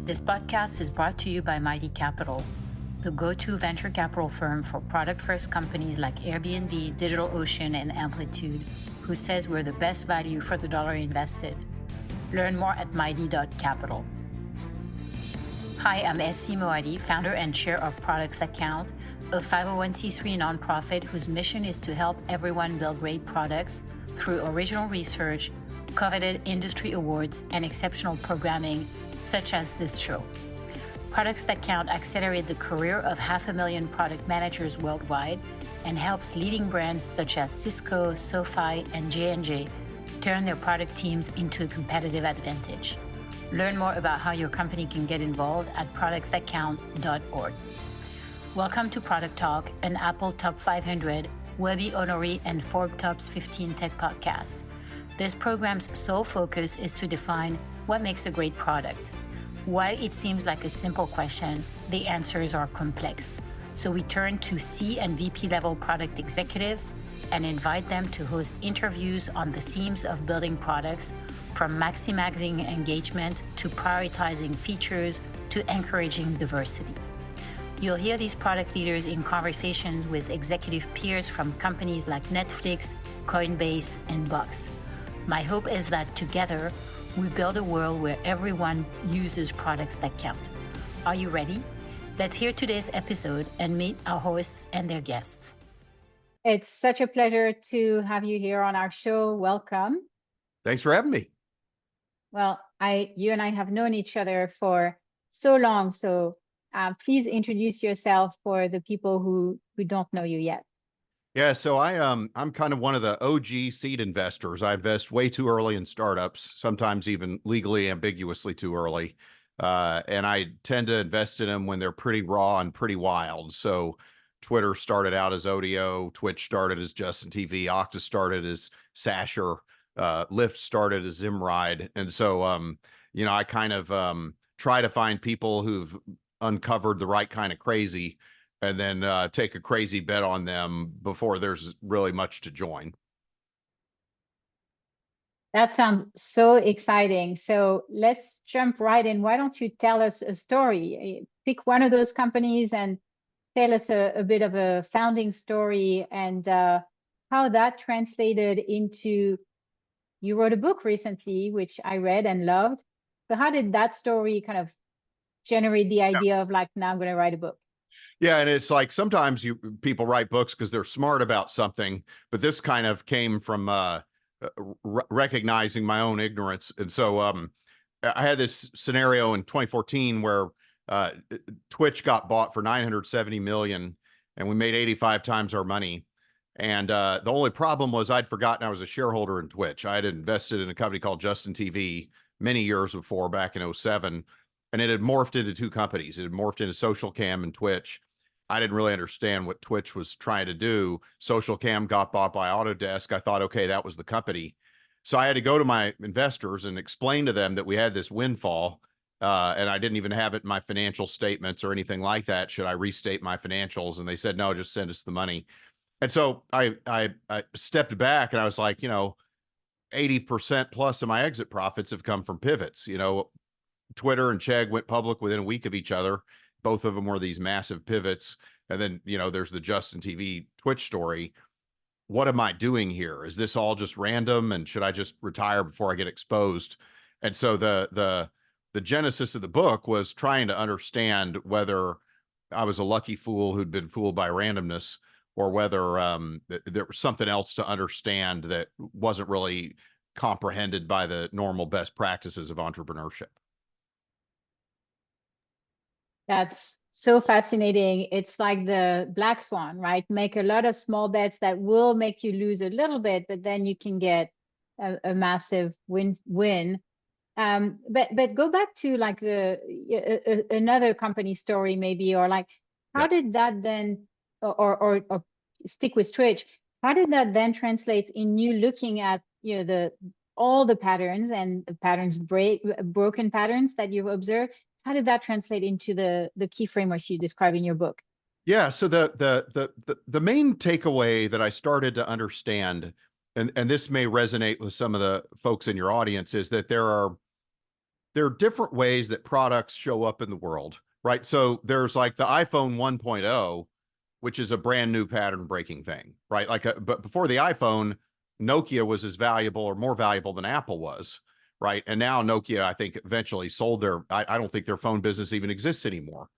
This podcast is brought to you by Mighty Capital, the go-to venture capital firm for product-first companies like Airbnb, DigitalOcean, and Amplitude, who says we're the best value for the dollar invested. Learn more at mighty.capital. Hi, I'm SC Moadi, founder and chair of Products That Count, a 501c3 nonprofit whose mission is to help everyone build great products through original research, coveted industry awards, and exceptional programming, such as this show. Products That Count accelerate the career of 500,000 product managers worldwide and helps leading brands such as Cisco, SoFi, and J&J turn their product teams into a competitive advantage. Learn more about how your company can get involved at productsthatcount.org. Welcome to Product Talk, an Apple Top 500, Webby Honoré, and Forbes Top 15 tech podcast. This program's sole focus is to define what makes a great product. While it seems like a simple question, the answers are complex. So we turn to C and VP level product executives and invite them to host interviews on the themes of building products, from maximizing engagement to prioritizing features to encouraging diversity. You'll hear these product leaders in conversations with executive peers from companies like Netflix, Coinbase, and Box. My hope is that together, we build a world where everyone uses products that count. Are you ready? Let's hear today's episode and meet our hosts and their guests. It's such a pleasure to have you here on our show. Welcome. Thanks for having me. Well, you and I have known each other for so long, so please introduce yourself for the people who don't know you yet. Yeah, so I'm kind of one of the OG seed investors. I invest way too early in startups, sometimes even legally ambiguously too early. And I tend to invest in them when they're pretty raw and pretty wild. So Twitter started out as Odeo, Twitch started as Justin TV, Okta started as Sasher, Lyft started as Zimride. And so I kind of try to find people who've uncovered the right kind of crazy and then take a crazy bet on them before there's really much to join. That sounds so exciting. So let's jump right in. Why don't you tell us a story? Pick one of those companies and tell us a bit of a founding story and how that translated into, you wrote a book recently, which I read and loved. So how did that story kind of generate the idea of like, now I'm going to write a book? Yeah, and it's like sometimes people write books because they're smart about something, but this kind of came from recognizing my own ignorance. And so I had this scenario in 2014 where Twitch got bought for $970 million, and we made 85 times our money. And the only problem was I'd forgotten I was a shareholder in Twitch. I had invested in a company called Justin TV many years before, back in 2007. And it had morphed into two companies. It had morphed into Social Cam and Twitch. I didn't really understand what Twitch was trying to do. Social Cam got bought by Autodesk. I thought, okay, that was the company. So I had to go to my investors and explain to them that we had this windfall, and I didn't even have it in my financial statements or anything like that. Should I restate my financials? And they said, no, just send us the money. And so I stepped back and I was like, 80% plus of my exit profits have come from pivots. Twitter and Chegg went public within a week of each other. Both of them were these massive pivots. And then, there's the Justin TV Twitch story. What am I doing here? Is this all just random? And should I just retire before I get exposed? And so the genesis of the book was trying to understand whether I was a lucky fool who'd been fooled by randomness, or whether there was something else to understand that wasn't really comprehended by the normal best practices of entrepreneurship. That's so fascinating. It's like the black swan, right? Make a lot of small bets that will make you lose a little bit, but then you can get a massive win. But go back to like another company story maybe, or like how did that then, or stick with Twitch? How did that then translate in you looking at all the patterns and the patterns broken patterns that you've observed? How did that translate into the key frameworks you describe in your book? Yeah, so the main takeaway that I started to understand, and this may resonate with some of the folks in your audience, is that there are there are different ways that products show up in the world, right? So there's like the iPhone 1.0, which is a brand new pattern breaking thing, right? But before the iPhone, Nokia was as valuable or more valuable than Apple was, right? And now Nokia, I think, eventually sold I don't think their phone business even exists anymore.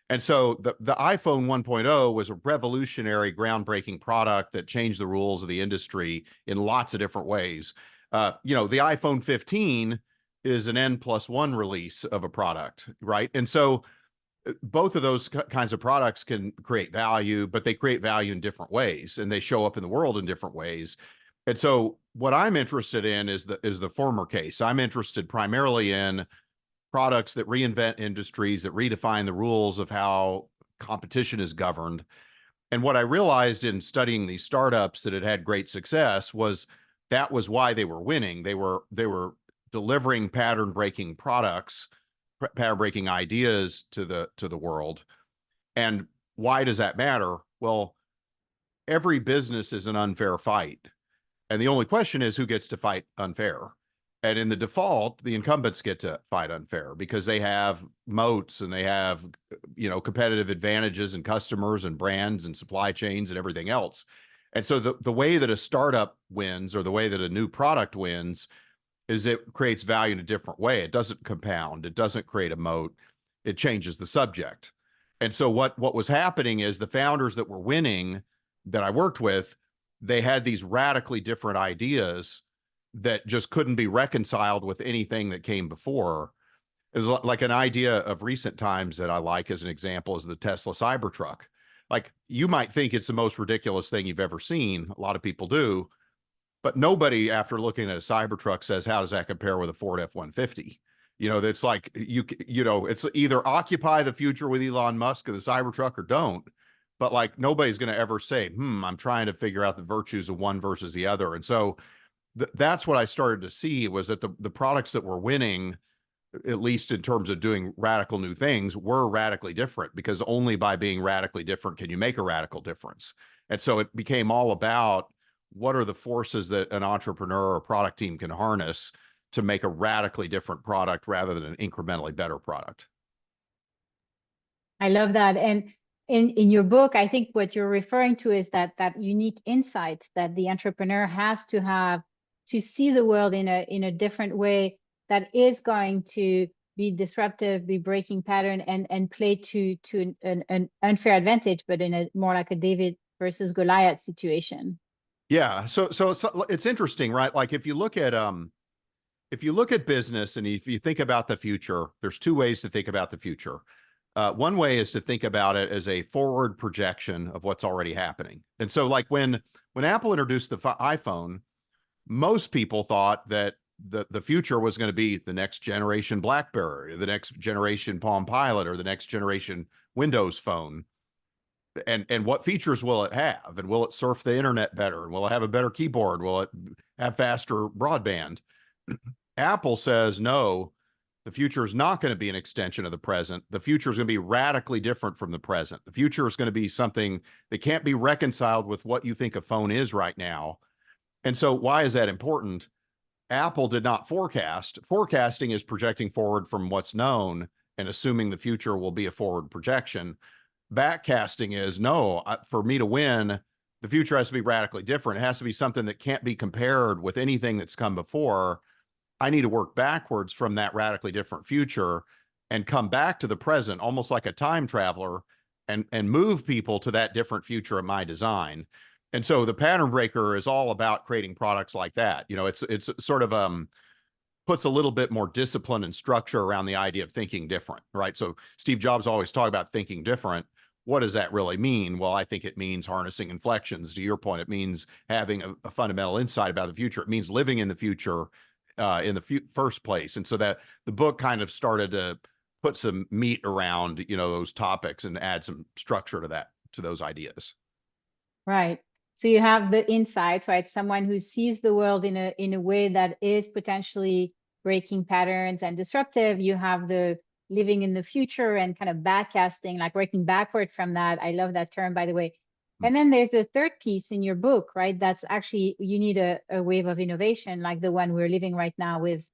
And so the iPhone 1.0 was a revolutionary, groundbreaking product that changed the rules of the industry in lots of different ways. The iPhone 15 is an N+1 release of a product, right? And so both of those kinds of products can create value, but they create value in different ways, and they show up in the world in different ways. And so what I'm interested in is the former case. I'm interested primarily in products that reinvent industries, that redefine the rules of how competition is governed. And what I realized in studying these startups that had great success was that was why they were winning. They were delivering pattern breaking products, pattern breaking ideas to the world. And why does that matter? Well, every business is an unfair fight. And the only question is who gets to fight unfair. And in the default, the incumbents get to fight unfair because they have moats and they have, competitive advantages and customers and brands and supply chains and everything else. And so the way that a startup wins or the way that a new product wins is it creates value in a different way. It doesn't compound. It doesn't create a moat. It changes the subject. And so what was happening is the founders that were winning that I worked with, they had these radically different ideas that just couldn't be reconciled with anything that came before. It's like an idea of recent times that I like as an example is the Tesla Cybertruck. Like you might think it's the most ridiculous thing you've ever seen. A lot of people do, but nobody after looking at a Cybertruck says, how does that compare with a Ford F-150? That's like, it's either occupy the future with Elon Musk and the Cybertruck or don't. But like nobody's going to ever say, I'm trying to figure out the virtues of one versus the other. And so that's what I started to see was that the products that were winning, at least in terms of doing radical new things, were radically different because only by being radically different can you make a radical difference. And so it became all about what are the forces that an entrepreneur or product team can harness to make a radically different product rather than an incrementally better product. I love that. And in your book, I think what you're referring to is that unique insight that the entrepreneur has to have to see the world in a different way that is going to be disruptive, be breaking pattern, and play to an unfair advantage, but in a more like a David versus Goliath situation. Yeah. So it's interesting, right? Like if you look at business and if you think about the future, there's two ways to think about the future. One way is to think about it as a forward projection of what's already happening. And so like when Apple introduced the iPhone, most people thought that the future was going to be the next generation BlackBerry, or the next generation Palm Pilot, or the next generation Windows Phone. And what features will it have? And will it surf the internet better? And will it have a better keyboard? Will it have faster broadband? Apple says, no, the future is not going to be an extension of the present. The future is going to be radically different from the present. The future is going to be something that can't be reconciled with what you think a phone is right now. And so why is that important? Apple did not forecast. Forecasting is projecting forward from what's known and assuming the future will be a forward projection. Backcasting is, no, for me to win, the future has to be radically different. It has to be something that can't be compared with anything that's come before. I need to work backwards from that radically different future and come back to the present, almost like a time traveler, and move people to that different future of my design. And so the pattern breaker is all about creating products like that. It's sort of puts a little bit more discipline and structure around the idea of thinking different, right? So Steve Jobs always talked about thinking different. What does that really mean? Well, I think it means harnessing inflections. To your point, it means having a fundamental insight about the future. It means living in the future in the first place. And so that the book kind of started to put some meat around, those topics and add some structure to those ideas. Right. So you have the insights, right? Someone who sees the world in a way that is potentially breaking patterns and disruptive. You have the living in the future and kind of backcasting, like working backward from that. I love that term, by the way. And then there's a third piece in your book, right? That's actually, you need a wave of innovation like the one we're living right now with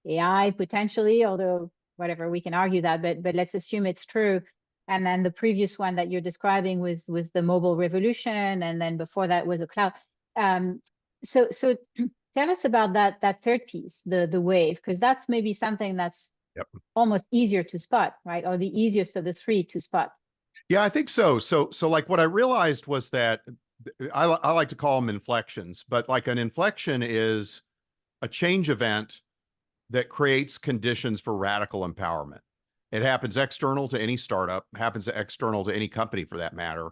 AI potentially, although whatever, we can argue that, but let's assume it's true. And then the previous one that you're describing was the mobile revolution, and then before that was a cloud. So tell us about that third piece, the wave, because that's maybe something that's almost easier to spot, right? Or the easiest of the three to spot. Yeah, I think so. So like what I realized was that I like to call them inflections, but like an inflection is a change event that creates conditions for radical empowerment. It happens external to any startup, happens external to any company for that matter.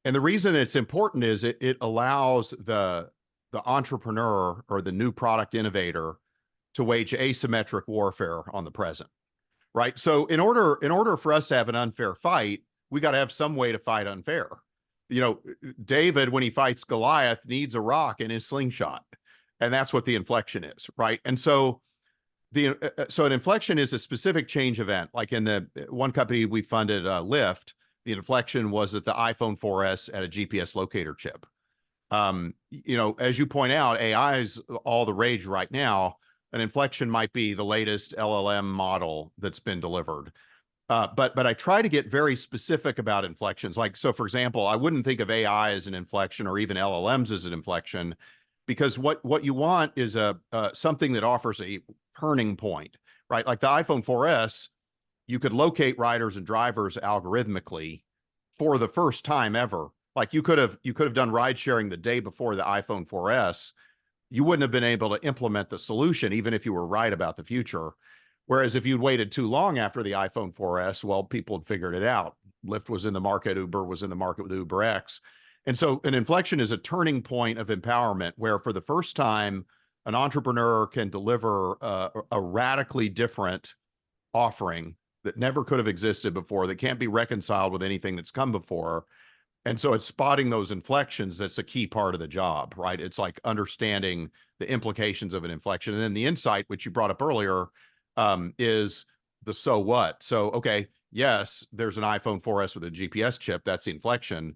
And the reason it's important is it allows the entrepreneur or the new product innovator to wage asymmetric warfare on the present, right? So in order for us to have an unfair fight, we got to have some way to fight unfair. You know, David, when he fights Goliath, needs a rock in his slingshot, and that's what the inflection is, right? And so so an inflection is a specific change event. Like in the one company we funded, Lyft, the inflection was that the iPhone 4S had a GPS locator chip. You know, as you point out, AI is all the rage right now. An inflection might be the latest LLM model that's been delivered. But I try to get very specific about inflections. Like, so for example, I wouldn't think of AI as an inflection or even LLMs as an inflection, because what you want is something that offers a turning point, right? Like the iPhone 4S, you could locate riders and drivers algorithmically for the first time ever. Like you could have done ride sharing the day before the iPhone 4S. You wouldn't have been able to implement the solution, even if you were right about the future. Whereas if you'd waited too long after the iPhone 4S, well, people had figured it out. Lyft was in the market, Uber was in the market with UberX. And so an inflection is a turning point of empowerment where for the first time, an entrepreneur can deliver a radically different offering that never could have existed before, that can't be reconciled with anything that's come before. And so it's spotting those inflections that's a key part of the job, right? It's like understanding the implications of an inflection. And then the insight, which you brought up earlier, is the so what. So, okay, yes, there's an iPhone 4S with a GPS chip. That's the inflection.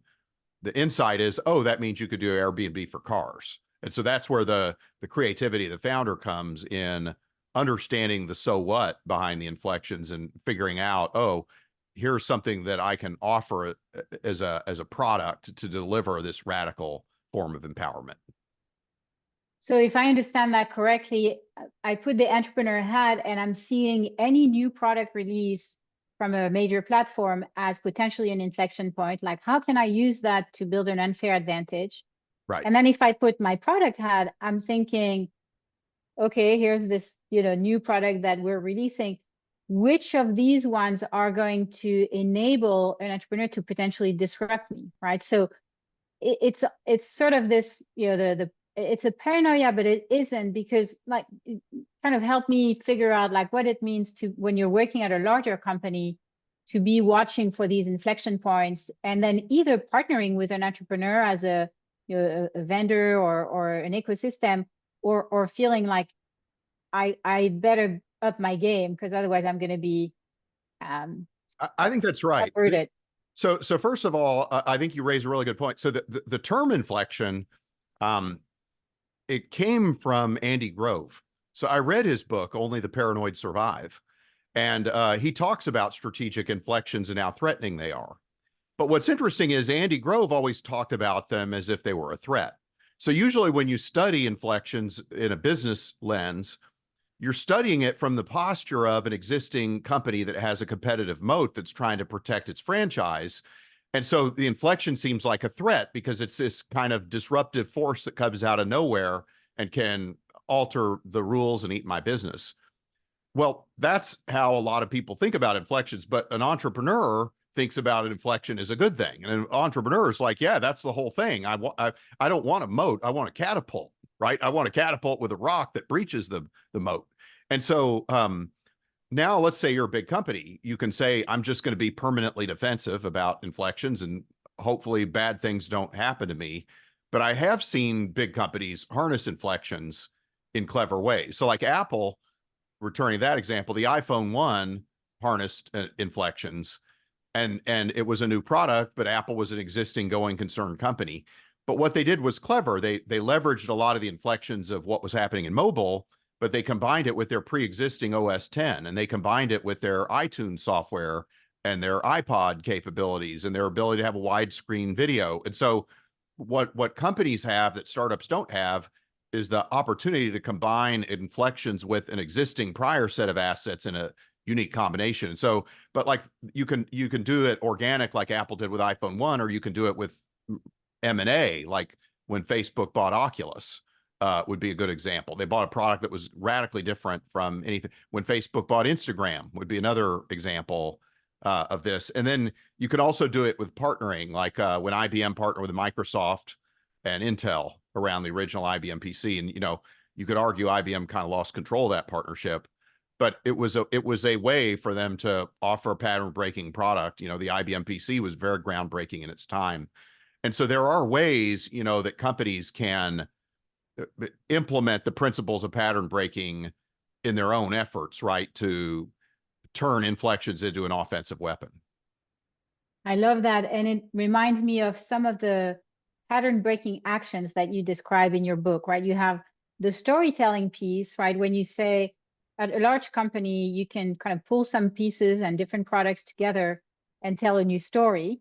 The insight is, oh, that means you could do Airbnb for cars. And so that's where the creativity of the founder comes in, understanding the so what behind the inflections and figuring out, oh, here's something that I can offer as a product to deliver this radical form of empowerment. So if I understand that correctly, I put the entrepreneur hat and I'm seeing any new product release from a major platform as potentially an inflection point. Like, how can I use that to build an unfair advantage? Right. And then if I put my product hat, I'm thinking, okay, here's this, new product that we're releasing. Which of these ones are going to enable an entrepreneur to potentially disrupt me, right? So it's sort of this, it's a paranoia, but it isn't, because like it kind of helped me figure out like what it means to, when you're working at a larger company, to be watching for these inflection points, and then either partnering with an entrepreneur as a vendor or an ecosystem, or feeling like I better up my game, because otherwise I'm going to be I think that's right. uprooted. So first of all, I think you raise a really good point. So the term inflection, it came from Andy Grove. So I read his book, Only the Paranoid Survive. And he talks about strategic inflections and how threatening they are. But what's interesting is Andy Grove always talked about them as if they were a threat. So usually when you study inflections in a business lens, you're studying it from the posture of an existing company that has a competitive moat that's trying to protect its franchise. And so the inflection seems like a threat because it's this kind of disruptive force that comes out of nowhere and can alter the rules and eat my business. Well, that's how a lot of people think about inflections, but an entrepreneur thinks about an inflection as a good thing. And an entrepreneur is like, yeah, that's the whole thing. I don't want a moat. I want a catapult, right? I want a catapult with a rock that breaches the moat. And so now let's say you're a big company. You can say, I'm just going to be permanently defensive about inflections and hopefully bad things don't happen to me. But I have seen big companies harness inflections in clever ways. So like Apple, returning that example, the iPhone 1 harnessed inflections, and it was a new product, but Apple was an existing going concern company. But what they did was clever. They leveraged a lot of the inflections of what was happening in mobile but they combined it with their pre-existing OS 10, and they combined it with their iTunes software and their iPod capabilities and their ability to have a widescreen video. And so what companies have that startups don't have is the opportunity to combine Inflections with an existing prior set of assets in a unique combination. And so, but like you can do it organic like Apple did with iPhone 1, or you can do it with M&A, like when Facebook bought Oculus. Would be a good example. They bought a product that was radically different from anything. When Facebook bought Instagram would be another example of this. And then you can also do it with partnering, like when IBM partnered with Microsoft and Intel around the original IBM PC. And, you could argue IBM kind of lost control of that partnership, but it was a way for them to offer a pattern breaking product. The IBM PC was very groundbreaking in its time. And so there are ways, that companies can implement the principles of pattern breaking in their own efforts, right, to turn Inflections into an offensive weapon. I love that. And it reminds me of some of the pattern breaking actions that you describe in your book, right? You have the storytelling piece, right? When you say at a large company, you can kind of pull some pieces and different products together and tell a new story,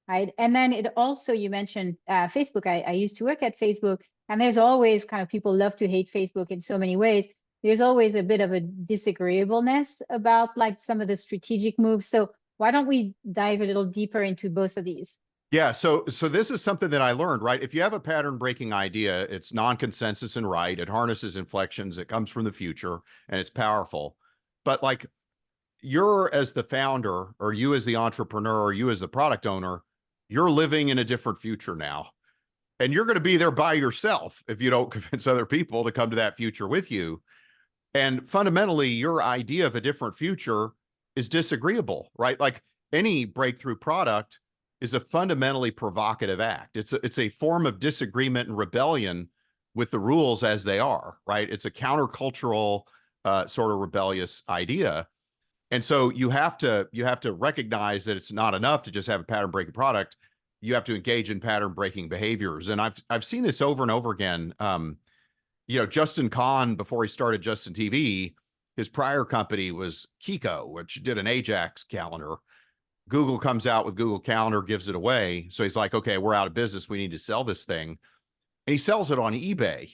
right? And then it also, you mentioned Facebook. I used to work at Facebook, and there's always kind of, people love to hate Facebook in so many ways. There's always a bit of a disagreeableness about like some of the strategic moves. So why don't we dive a little deeper into both of these? Yeah, so this is something that I learned, right? If you have a pattern breaking idea, it's non-consensus and right. It harnesses inflections. It comes from the future, and it's powerful. But like, you're as the founder, or you as the entrepreneur, or you as the product owner, you're living in a different future now. And you're going to be there by yourself if you don't convince other people to come to that future with you. And fundamentally, your idea of a different future is disagreeable, right? Like any breakthrough product is a fundamentally provocative act. It's a form of disagreement and rebellion with the rules as they are, right? It's a countercultural sort of rebellious idea. And so you have to recognize that it's not enough to just have a pattern breaking product. You have to engage in pattern breaking behaviors. And I've seen this over and over again. Justin Kahn, before he started Justin TV, his prior company was Kiko, which did an Ajax calendar. Google comes out with Google Calendar, gives it away. So he's like, okay, we're out of business. We need to sell this thing. And he sells it on eBay.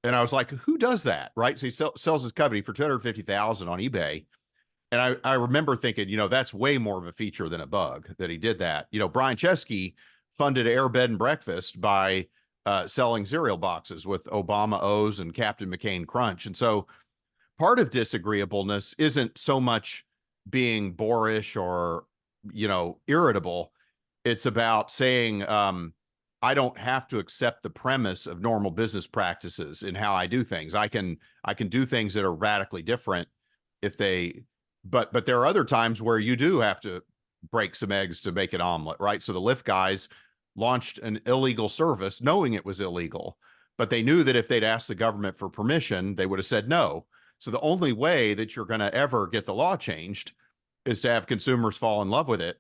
And I was like, who does that? Right. So he sells his company for $250,000 on eBay. And I remember thinking, that's way more of a feature than a bug that he did that. Brian Chesky funded Air Bed and Breakfast by selling cereal boxes with Obama O's and Captain McCain Crunch. And so part of disagreeableness isn't so much being boorish or, irritable. It's about saying, I don't have to accept the premise of normal business practices in how I do things. I can do things that are radically different but there are other times where you do have to break some eggs to make an omelet, right? So the Lyft guys launched an illegal service knowing it was illegal, but they knew that if they'd asked the government for permission, they would have said no. So the only way that you're going to ever get the law changed is to have consumers fall in love with it.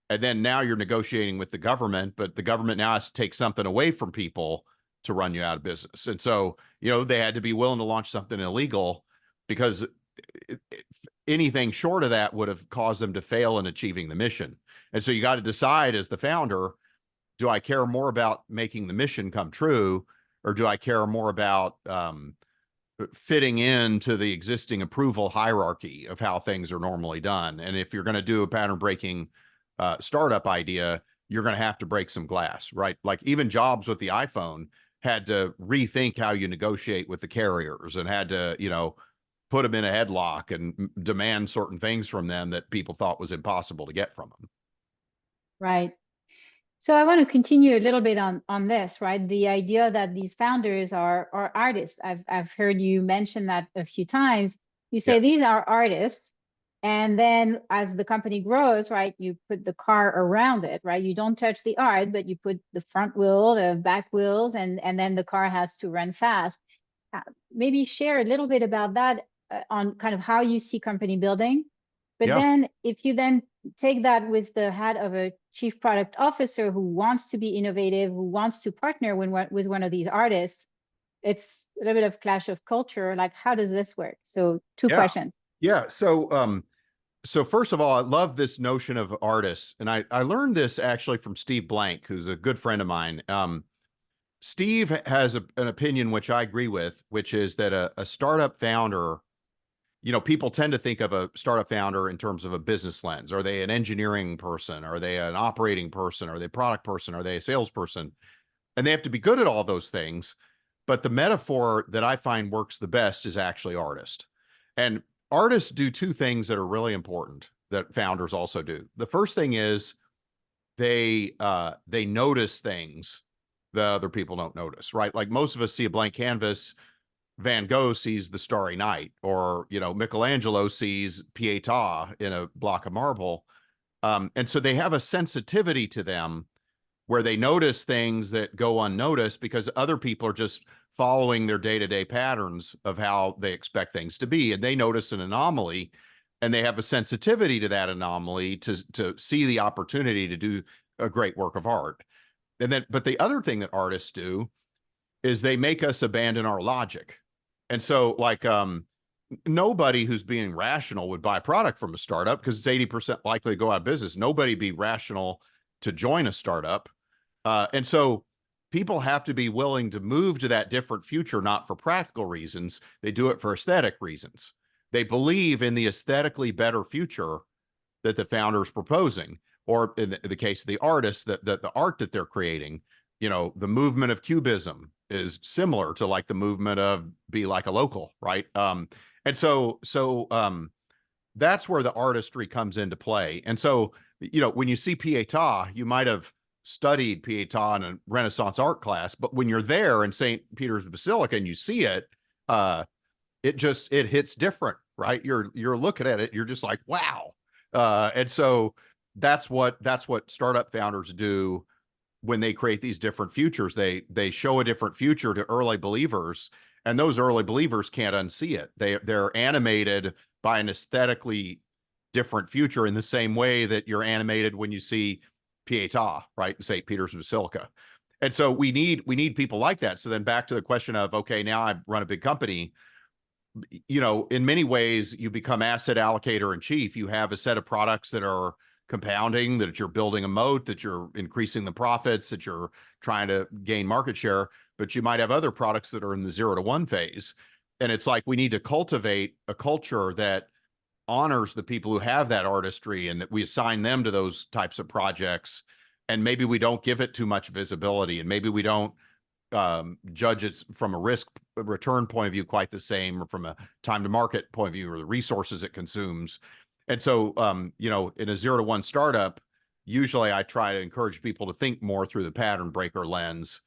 And then now you're negotiating with the government, but the government now has to take something away from people to run you out of business. And so, they had to be willing to launch something illegal, because anything short of that would have caused them to fail in achieving the mission. And so you got to decide as the founder, do I care more about making the mission come true, or do I care more about fitting into the existing approval hierarchy of how things are normally done? And if you're going to do a pattern breaking startup idea, you're going to have to break some glass, right? Like even Jobs with the iPhone had to rethink how you negotiate with the carriers, and had to, put them in a headlock and demand certain things from them that people thought was impossible to get from them. Right. So I want to continue a little bit on this, right? The idea that these founders are artists. I've heard you mention that a few times. You say these are artists, and then as the company grows, right, you put the car around it, right? You don't touch the art, but you put the front wheel, the back wheels, and then the car has to run fast. Maybe share a little bit about that on kind of how you see company building. But then if you then take that with the hat of a chief product officer who wants to be innovative, who wants to partner with one of these artists, it's a little bit of clash of culture. Like, how does this work? So two Yeah. questions. Yeah. So first of all, I love this notion of artists. And I learned this actually from Steve Blank, who's a good friend of mine. Steve has an opinion which I agree with, which is that a startup founder, people tend to think of a startup founder in terms of a business lens. Are they an engineering person? Are they an operating person? Are they a product person? Are they a salesperson? And they have to be good at all those things. But the metaphor that I find works the best is actually artist. And artists do two things that are really important that founders also do. The first thing is they notice things that other people don't notice, right? Like most of us see a blank canvas. Van Gogh sees the Starry Night, or Michelangelo sees Pietà in a block of marble. And so they have a sensitivity to them where they notice things that go unnoticed because other people are just following their day-to-day patterns of how they expect things to be. And they notice an anomaly and they have a sensitivity to that anomaly to see the opportunity to do a great work of art. But the other thing that artists do is they make us abandon our logic. And so nobody who's being rational would buy a product from a startup because it's 80% likely to go out of business. Nobody be rational to join a startup. And so people have to be willing to move to that different future, not for practical reasons. They do it for aesthetic reasons. They believe in the aesthetically better future that the founder is proposing, or in the case of the artists, that the art that they're creating. The movement of cubism is similar to like the movement of be like a local, right? And so that's where the artistry comes into play. And so, when you see Pietà, you might have studied Pietà in a Renaissance art class, but when you're there in St. Peter's Basilica and you see it, it hits different, right? You're looking at it, you're just like, wow. And so that's what startup founders do when they create these different futures. They show a different future to early believers, and those early believers can't unsee it. They're animated by an aesthetically different future in the same way that you're animated when you see Pietà, right, in St. Peter's Basilica. And so we need people like that. So then back to the question of, okay, now I run a big company. In many ways, you become asset allocator in chief. You have a set of products that are compounding, that you're building a moat, that you're increasing the profits, that you're trying to gain market share, but you might have other products that are in the 0 to 1 phase. And it's like we need to cultivate a culture that honors the people who have that artistry and that we assign them to those types of projects. And maybe we don't give it too much visibility, and maybe we don't judge it from a risk return point of view quite the same, or from a time to market point of view, or the resources it consumes. And so, in a 0 to 1 startup, usually I try to encourage people to think more through the pattern breaker lens.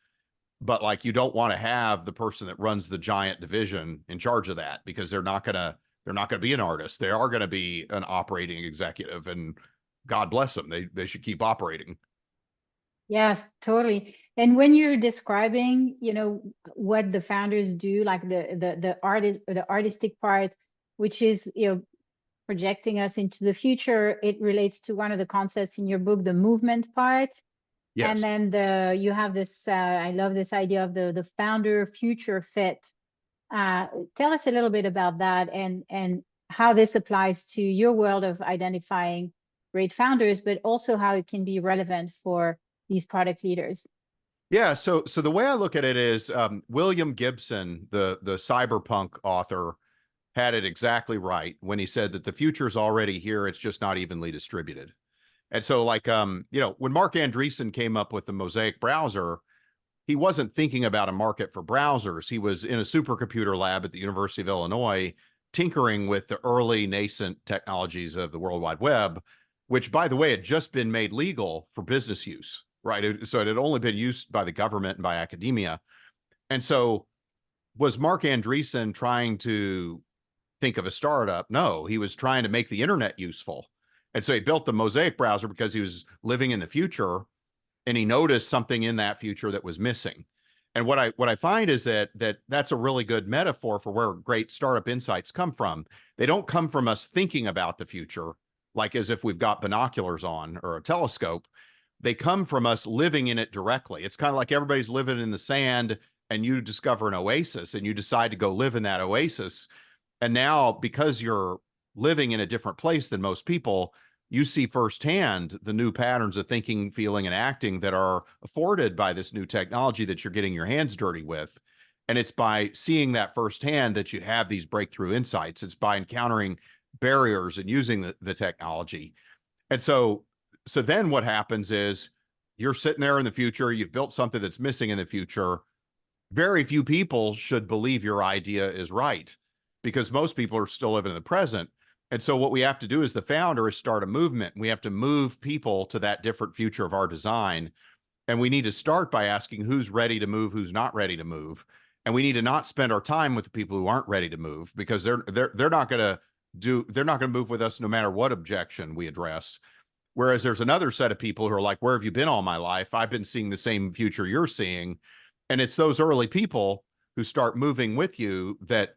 But like, you don't want to have the person that runs the giant division in charge of that, because they're not going to be an artist. They are going to be an operating executive, and God bless them. They should keep operating. Yes, totally. And when you're describing, what the founders do, like the artistic part, which is, projecting us into the future, it relates to one of the concepts in your book, the movement part. Yes. And then you have this, I love this idea of the founder future fit. Tell us a little bit about that, and how this applies to your world of identifying great founders, but also how it can be relevant for these product leaders. Yeah. So the way I look at it is, William Gibson, the cyberpunk author, had it exactly right when he said that the future is already here. It's just not evenly distributed. And so when Mark Andreessen came up with the Mosaic browser, he wasn't thinking about a market for browsers. He was in a supercomputer lab at the University of Illinois, tinkering with the early nascent technologies of the World Wide Web, which, by the way, had just been made legal for business use, right? So it had only been used by the government and by academia. And so was Mark Andreessen trying to think of a startup? No, he was trying to make the internet useful. And so he built the Mosaic browser because he was living in the future, and he noticed something in that future that was missing. And what I find is that's a really good metaphor for where great startup insights come from. They don't come from us thinking about the future, like as if we've got binoculars on or a telescope. They come from us living in it directly. It's kind of like everybody's living in the sand and you discover an oasis and you decide to go live in that oasis. And now, because you're living in a different place than most people, you see firsthand the new patterns of thinking, feeling, and acting that are afforded by this new technology that you're getting your hands dirty with. And it's by seeing that firsthand that you have these breakthrough insights. It's by encountering barriers and using the technology. And so then what happens is you're sitting there in the future, you've built something that's missing in the future. Very few people should believe your idea is right, because most people are still living in the present. And so what we have to do as the founder is start a movement. We have to move people to that different future of our design. And we need to start by asking who's ready to move, who's not ready to move. And we need to not spend our time with the people who aren't ready to move, because they're not going to move with us no matter what objection we address. Whereas there's another set of people who are like, where have you been all my life? I've been seeing the same future you're seeing. And it's those early people who start moving with you that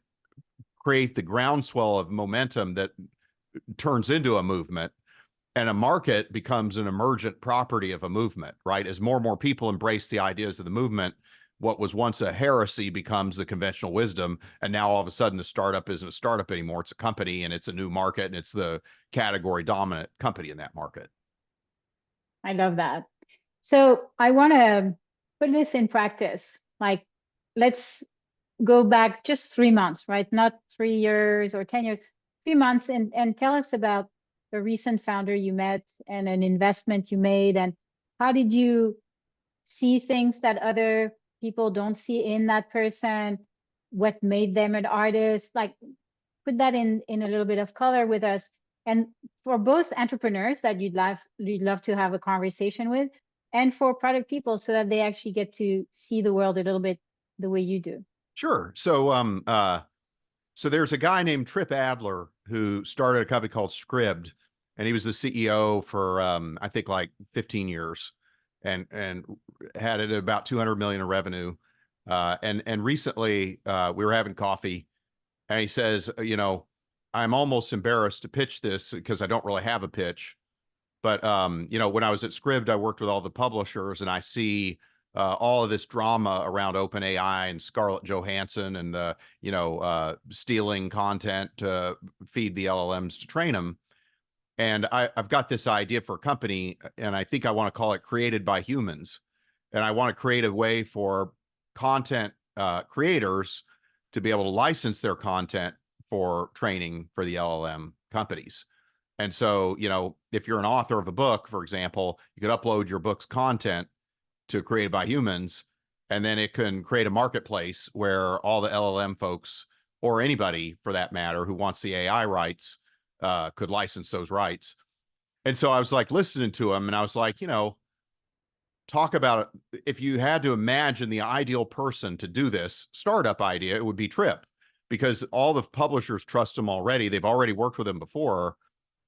create the groundswell of momentum that turns into a movement. And a market becomes an emergent property of a movement, right? As more and more people embrace the ideas of the movement, what was once a heresy becomes the conventional wisdom. And now all of a sudden the startup isn't a startup anymore. It's a company, and it's a new market, and it's the category dominant company in that market. I love that. So I want to put this in practice. Like, let's go back just 3 months, right? Not 3 years or 10 years, 3 months, and tell us about the recent founder you met and an investment you made, and how did you see things that other people don't see in that person? What made them an artist? Like, put that in a little bit of color with us. And for both entrepreneurs that you'd love to have a conversation with, and for product people, so that they actually get to see the world a little bit the way you do. Sure. So there's a guy named Trip Adler who started a company called Scribd, and he was the CEO for I think like 15 years, and had it at about 200 million in revenue. And recently we were having coffee, and he says, I'm almost embarrassed to pitch this because I don't really have a pitch. But when I was at Scribd, I worked with all the publishers, and I see all of this drama around OpenAI and Scarlett Johansson and stealing content to feed the LLMs to train them. And I've got this idea for a company, and I think I want to call it Created by Humans. And I want to create a way for content creators to be able to license their content for training for the LLM companies. And so, if you're an author of a book, for example, you could upload your book's content to Created by Humans, and then it can create a marketplace where all the LLM folks, or anybody for that matter who wants the AI rights, could license those rights. And so I was like listening to him, and I was like, talk about it. If you had to imagine the ideal person to do this startup idea, it would be Trip, because all the publishers trust him already. They've already worked with him before.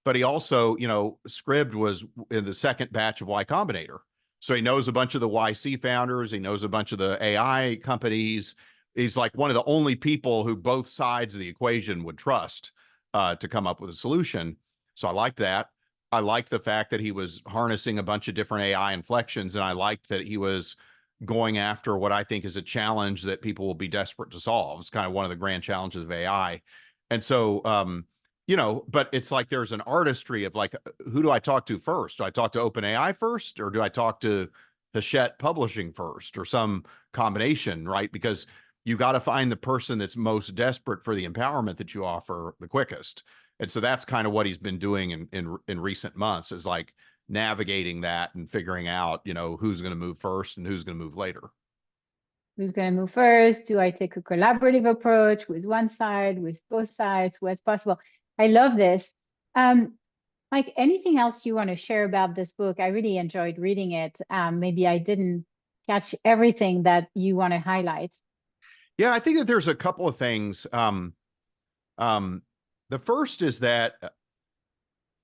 But he also, Scribd was in the second batch of Y Combinator. So he knows a bunch of the YC founders. He knows a bunch of the AI companies. He's like one of the only people who both sides of the equation would trust to come up with a solution. So I liked that. I liked the fact that he was harnessing a bunch of different AI inflections. And I liked that he was going after what I think is a challenge that people will be desperate to solve. It's kind of one of the grand challenges of AI. And so, but it's like there's an artistry of like, who do I talk to first? Do I talk to OpenAI first, or do I talk to Hachette Publishing first, or some combination, right? Because you got to find the person that's most desperate for the empowerment that you offer the quickest. And so that's kind of what he's been doing in recent months, is like navigating that and figuring out, who's going to move first and who's going to move later. Who's going to move first? Do I take a collaborative approach with one side, with both sides? What's possible? I love this. Mike, anything else you want to share about this book? I really enjoyed reading it. Maybe I didn't catch everything that you want to highlight. Yeah, I think that there's a couple of things. The first is that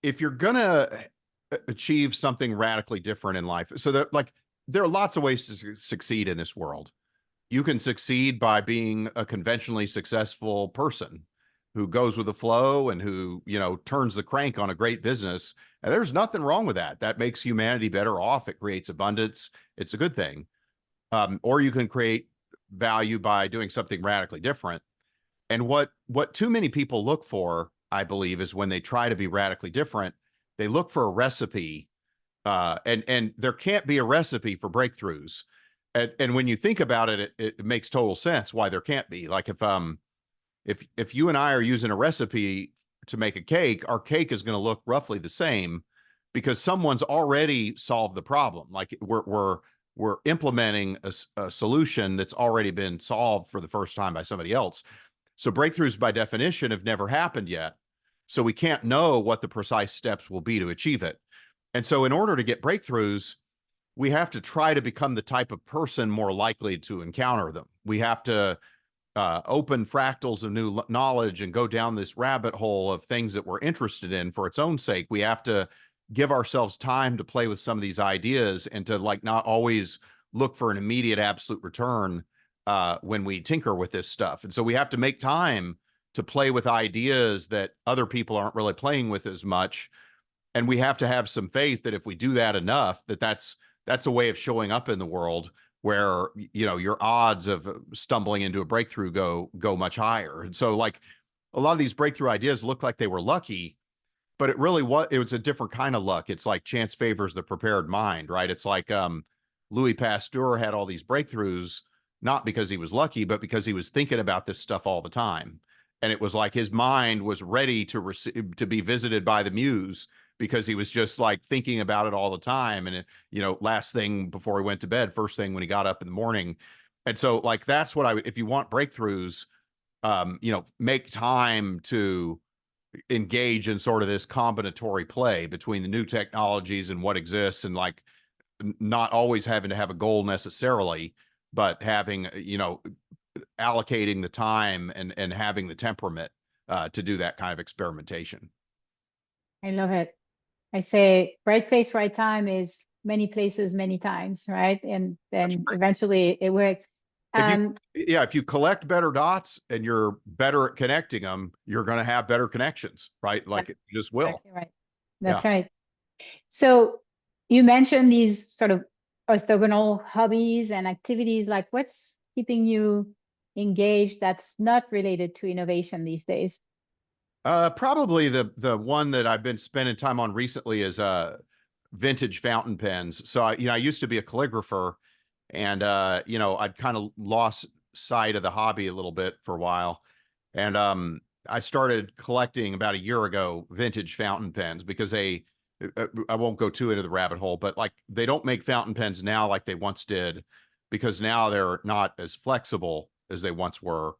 if you're going to achieve something radically different in life, so that there are lots of ways to succeed in this world. You can succeed by being a conventionally successful person who goes with the flow and who, turns the crank on a great business. And there's nothing wrong with that. That makes humanity better off. It creates abundance. It's a good thing. Or you can create value by doing something radically different. And what too many people look for, I believe, is when they try to be radically different, they look for a recipe, and there can't be a recipe for breakthroughs. And when you think about it, it makes total sense why there can't be. Like if you and I are using a recipe to make a cake, our cake is going to look roughly the same because someone's already solved the problem. Like we're implementing a solution that's already been solved for the first time by somebody else. So breakthroughs by definition have never happened yet. So we can't know what the precise steps will be to achieve it. And so in order to get breakthroughs, we have to try to become the type of person more likely to encounter them. We have to open fractals of new knowledge and go down this rabbit hole of things that we're interested in for its own sake. We have to give ourselves time to play with some of these ideas and to like not always look for an immediate absolute return when we tinker with this stuff. And so we have to make time to play with ideas that other people aren't really playing with as much. And we have to have some faith that if we do that enough, that's a way of showing up in the world where, you know, your odds of stumbling into a breakthrough go much higher. And so like a lot of these breakthrough ideas look like they were lucky, but it was a different kind of luck. It's like chance favors the prepared mind, right? It's like Louis Pasteur had all these breakthroughs, not because he was lucky, but because he was thinking about this stuff all the time. And it was like his mind was ready to be visited by the muse because he was just like thinking about it all the time. And, you know, last thing before he went to bed, first thing when he got up in the morning. And so like, that's what if you want breakthroughs, you know, make time to engage in sort of this combinatory play between the new technologies and what exists, and like not always having to have a goal necessarily, but having, you know, allocating the time and having the temperament to do that kind of experimentation. I love it. I say right place, right time is many places, many times, right? And then eventually it works. If you collect better dots and you're better at connecting them, you're going to have better connections, right? Like it just will. Exactly right. That's right. So you mentioned these sort of orthogonal hobbies and activities. Like what's keeping you engaged that's not related to innovation these days? Probably the one that I've been spending time on recently is vintage fountain pens. So I used to be a calligrapher, and you know, I'd kind of lost sight of the hobby a little bit for a while. And I started collecting about a year ago vintage fountain pens because I won't go too into the rabbit hole, but like they don't make fountain pens now like they once did, because now they're not as flexible as they once were.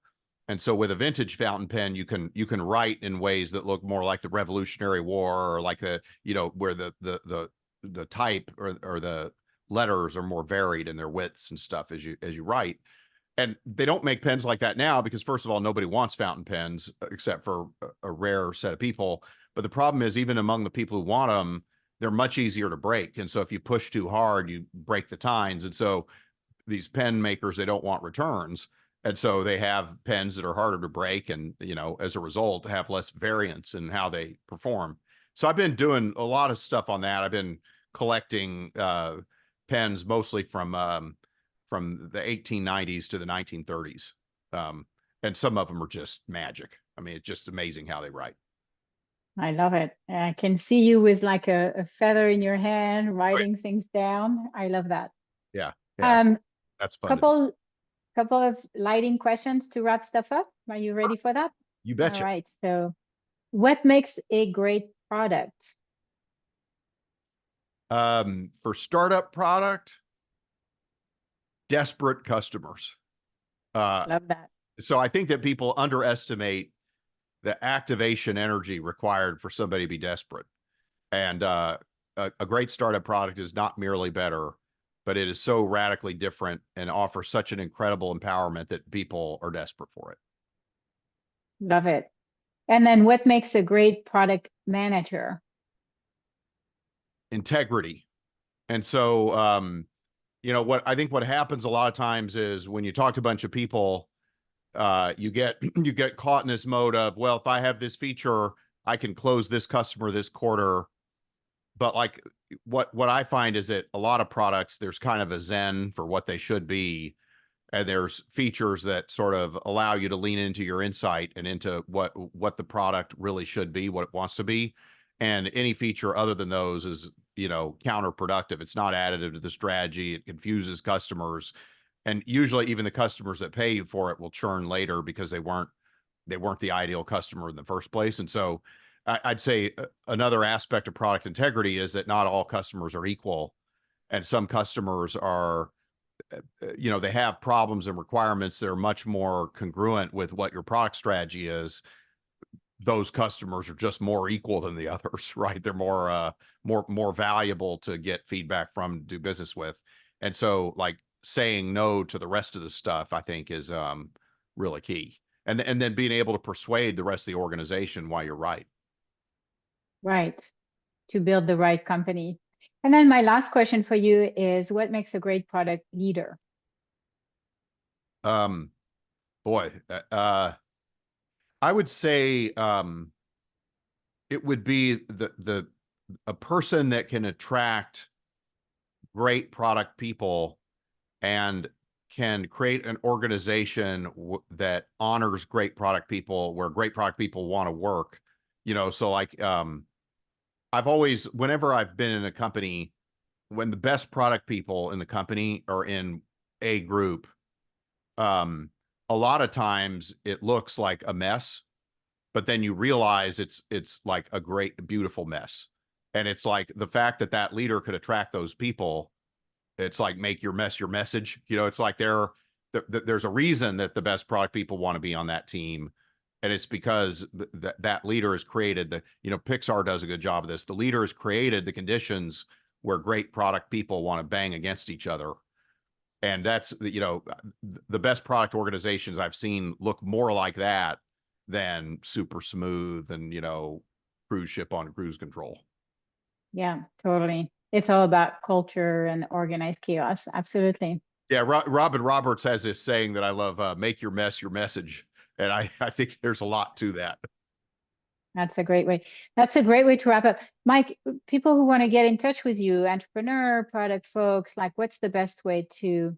And so with a vintage fountain pen, you can write in ways that look more like the Revolutionary War, or like the, you know, where the type or the letters are more varied in their widths and stuff as you write. And they don't make pens like that now because, first of all, nobody wants fountain pens except for a rare set of people. But the problem is, even among the people who want them, they're much easier to break. And so if you push too hard, you break the tines. And so these pen makers, they don't want returns. And so they have pens that are harder to break, and, you know, as a result, have less variance in how they perform. So I've been doing a lot of stuff on that. I've been collecting pens mostly from the 1890s to the 1930s. And some of them are just magic. I mean, it's just amazing how they write. I love it. I can see you with like a feather in your hand, writing things down. I love that. Yeah. That's fun. Couple of lighting questions to wrap stuff up. Are you ready for that? You betcha. All right. So what makes a great product? For startup product, desperate customers. Love that. So I think that people underestimate the activation energy required for somebody to be desperate. And a great startup product is not merely better, but it is so radically different and offers such an incredible empowerment that people are desperate for it. Love it. And then what makes a great product manager? Integrity. And so, you know, what I think what happens a lot of times is when you talk to a bunch of people, you get caught in this mode of, well, if I have this feature, I can close this customer this quarter. But like what I find is that a lot of products, there's kind of a zen for what they should be. and there's features that sort of allow you to lean into your insight and into what the product really should be, what it wants to be. And any feature other than those is, counterproductive. It's not additive to the strategy. It confuses customers. And usually even the customers that pay you for it will churn later because they weren't the ideal customer in the first place. And so I'd say another aspect of product integrity is that not all customers are equal. And some customers are, they have problems and requirements that are much more congruent with what your product strategy is. Those customers are just more equal than the others, right? They're more valuable to get feedback from, do business with. And so like saying no to the rest of the stuff, I think is really key. And then being able to persuade the rest of the organization why you're right. Right. To build the right company. And then my last question for you is, what makes a great product leader? Boy, I would say it would be a person that can attract great product people and can create an organization that honors great product people, where great product people want to work. So like I've always, whenever I've been in a company, when the best product people in the company are in a group, a lot of times it looks like a mess, but then you realize it's like a great, beautiful mess. And it's like the fact that leader could attract those people, it's like make your mess your message. It's like there's a reason that the best product people want to be on that team. And it's because that leader has created Pixar does a good job of this. The leader has created the conditions where great product people want to bang against each other. And that's, the best product organizations I've seen look more like that than super smooth and, cruise ship on cruise control. Yeah, totally. It's all about culture and organized chaos. Absolutely. Yeah, Robin Roberts has this saying that I love, make your mess your message. And I think there's a lot to that. That's a great way. That's a great way to wrap up. Mike, people who want to get in touch with you, entrepreneur, product folks, like what's the best way to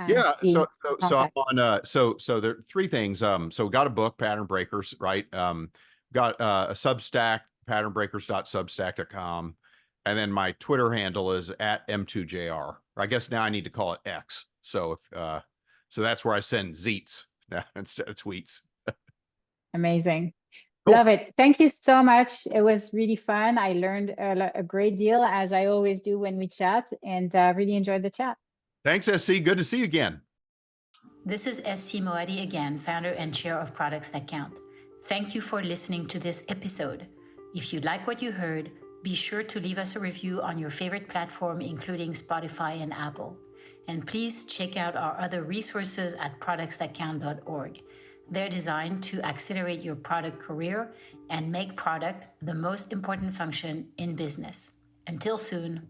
Yeah, be so in so I'm contact? on so there are three things. So got a book, Pattern Breakers, right? Got a Substack, patternbreakers.substack.com. And then my Twitter handle is @M2JR. I guess now I need to call it X. So so that's where I send zeets instead of tweets. Amazing. Cool. Love it. Thank you so much. It was really fun. I learned a great deal, as I always do when we chat, and really enjoyed the chat. Thanks, SC. Good to see you again. This is SC Moadi again, founder and chair of Products That Count. Thank you for listening to this episode. If you like what you heard, be sure to leave us a review on your favorite platform, including Spotify and Apple. And please check out our other resources at productsthatcount.org. They're designed to accelerate your product career and make product the most important function in business. Until soon.